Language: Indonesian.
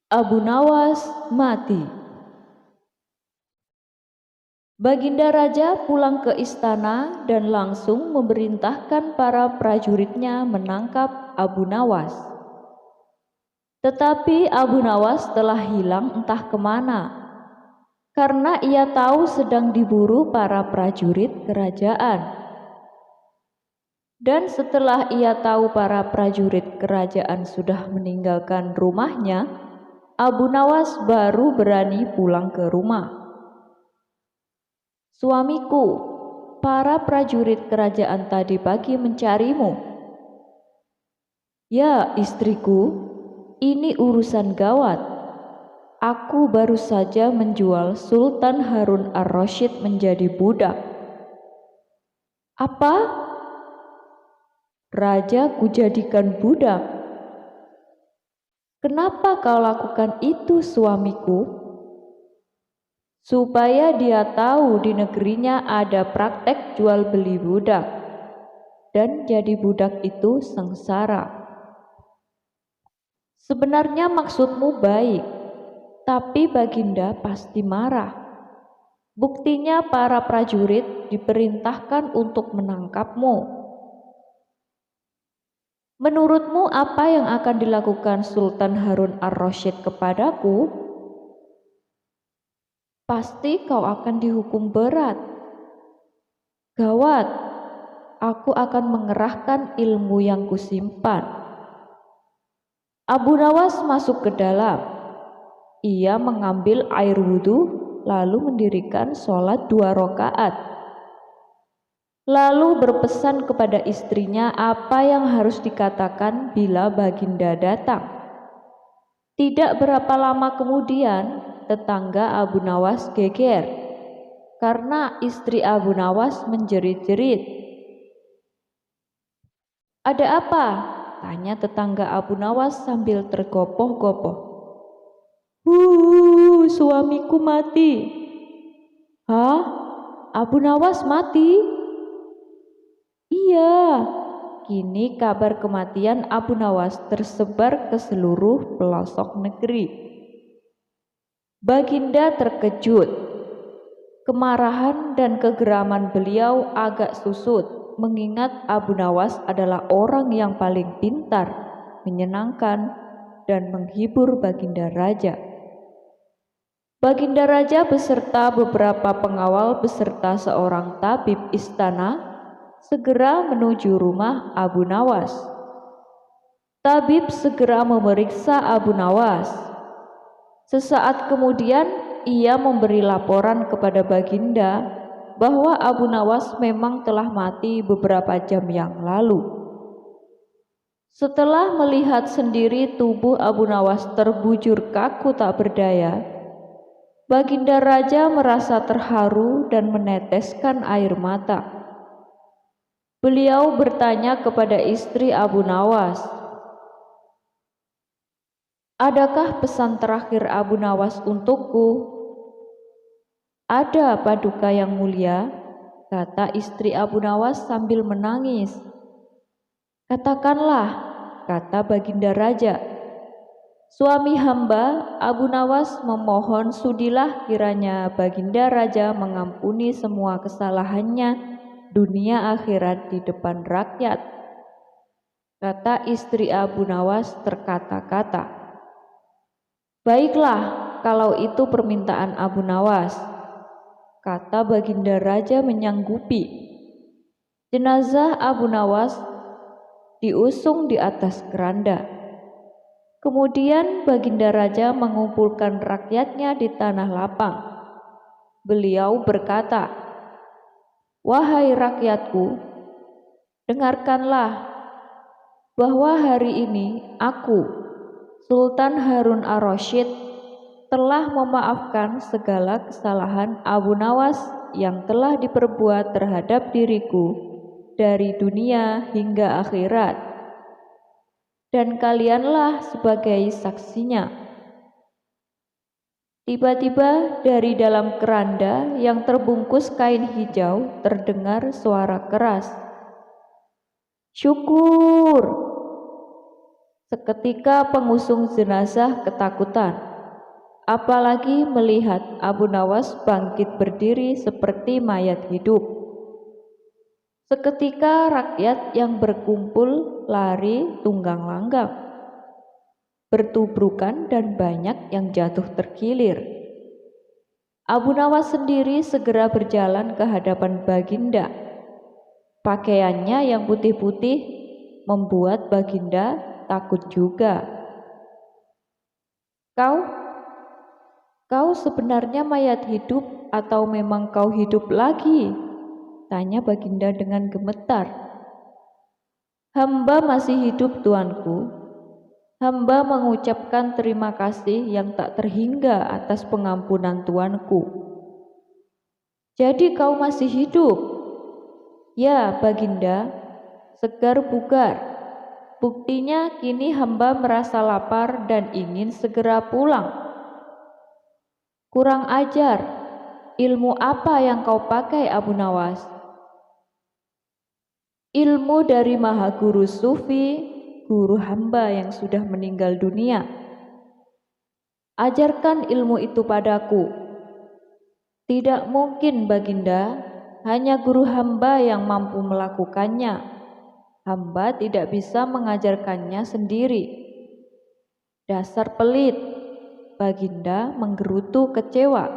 Abu Nawas mati. Baginda Raja pulang ke istana dan langsung memerintahkan para prajuritnya menangkap Abu Nawas. Tetapi Abu Nawas telah hilang entah kemana, karena ia tahu sedang diburu para prajurit kerajaan. Dan setelah ia tahu para prajurit kerajaan sudah meninggalkan rumahnya, Abu Nawas baru berani pulang ke rumah. "Suamiku, para prajurit kerajaan tadi pagi mencarimu." "Ya, istriku, ini urusan gawat. Aku baru saja menjual Sultan Harun ar-Rasyid menjadi budak." "Apa? Raja kujadikan budak? Kenapa kau lakukan itu, suamiku?" "Supaya dia tahu di negerinya ada praktek jual beli budak, dan jadi budak itu sengsara." "Sebenarnya maksudmu baik, tapi Baginda pasti marah. Buktinya para prajurit diperintahkan untuk menangkapmu. Menurutmu apa yang akan dilakukan Sultan Harun ar-Rasyid kepadaku? Pasti kau akan dihukum berat. Gawat, aku akan mengerahkan ilmu yang kusimpan." Abu Nawas masuk ke dalam. Ia mengambil air wudhu, lalu mendirikan sholat 2 rakaat. Lalu berpesan kepada istrinya apa yang harus dikatakan bila Baginda datang. Tidak berapa lama kemudian, tetangga Abu Nawas geger karena istri Abu Nawas menjerit-jerit. "Ada apa?" tanya tetangga Abu Nawas sambil tergopoh-gopoh. Suamiku mati." "Hah? Abu Nawas mati?" "Iya, kini kabar kematian Abu Nawas tersebar ke seluruh pelosok negeri." Baginda terkejut. Kemarahan dan kegeraman beliau agak susut, mengingat Abu Nawas adalah orang yang paling pintar, menyenangkan, dan menghibur Baginda Raja. Baginda Raja beserta beberapa pengawal beserta seorang tabib istana segera menuju rumah Abu Nawas. Tabib segera memeriksa Abu Nawas. Sesaat kemudian ia memberi laporan kepada Baginda bahwa Abu Nawas memang telah mati beberapa jam yang lalu. Setelah melihat sendiri tubuh Abu Nawas terbujur kaku tak berdaya, Baginda Raja merasa terharu dan meneteskan air mata. Beliau bertanya kepada istri Abu Nawas, "Adakah pesan terakhir Abu Nawas untukku?" "Ada, Paduka yang mulia," kata istri Abu Nawas sambil menangis. "Katakanlah," kata Baginda Raja. "Suami hamba Abu Nawas memohon sudilah kiranya Baginda Raja mengampuni semua kesalahannya dunia akhirat di depan rakyat," kata istri Abu Nawas terkata-kata. "Baiklah, kalau itu permintaan Abu Nawas," kata Baginda Raja menyanggupi. Jenazah Abu Nawas diusung di atas keranda. Kemudian Baginda Raja mengumpulkan rakyatnya di tanah lapang. Beliau berkata, "Wahai rakyatku, dengarkanlah bahwa hari ini aku, Sultan Harun ar-Rasyid, telah memaafkan segala kesalahan Abu Nawas yang telah diperbuat terhadap diriku dari dunia hingga akhirat. Dan kalianlah sebagai saksinya." Tiba-tiba dari dalam keranda yang terbungkus kain hijau terdengar suara keras, "Syukur!" Seketika pengusung jenazah ketakutan, apalagi melihat Abu Nawas bangkit berdiri seperti mayat hidup. Seketika rakyat yang berkumpul lari tunggang langgang, bertubrukan dan banyak yang jatuh terkilir. Abu Nawas sendiri segera berjalan ke hadapan Baginda. Pakaiannya yang putih-putih membuat Baginda takut juga. Kau sebenarnya mayat hidup atau memang kau hidup lagi? Tanya Baginda dengan gemetar. Hamba masih hidup, tuanku. Hamba mengucapkan terima kasih yang tak terhingga atas pengampunan tuanku. Jadi kau masih hidup? Ya, Baginda, segar bugar. Buktinya kini hamba merasa lapar dan ingin segera pulang. Kurang ajar, ilmu apa yang kau pakai, Abu Nawas? Ilmu dari Maha Guru Sufi, guru hamba yang sudah meninggal dunia. Ajarkan ilmu itu padaku. Tidak mungkin, Baginda, hanya guru hamba yang mampu melakukannya. Hamba tidak bisa mengajarkannya sendiri. Dasar pelit, Baginda menggerutu kecewa.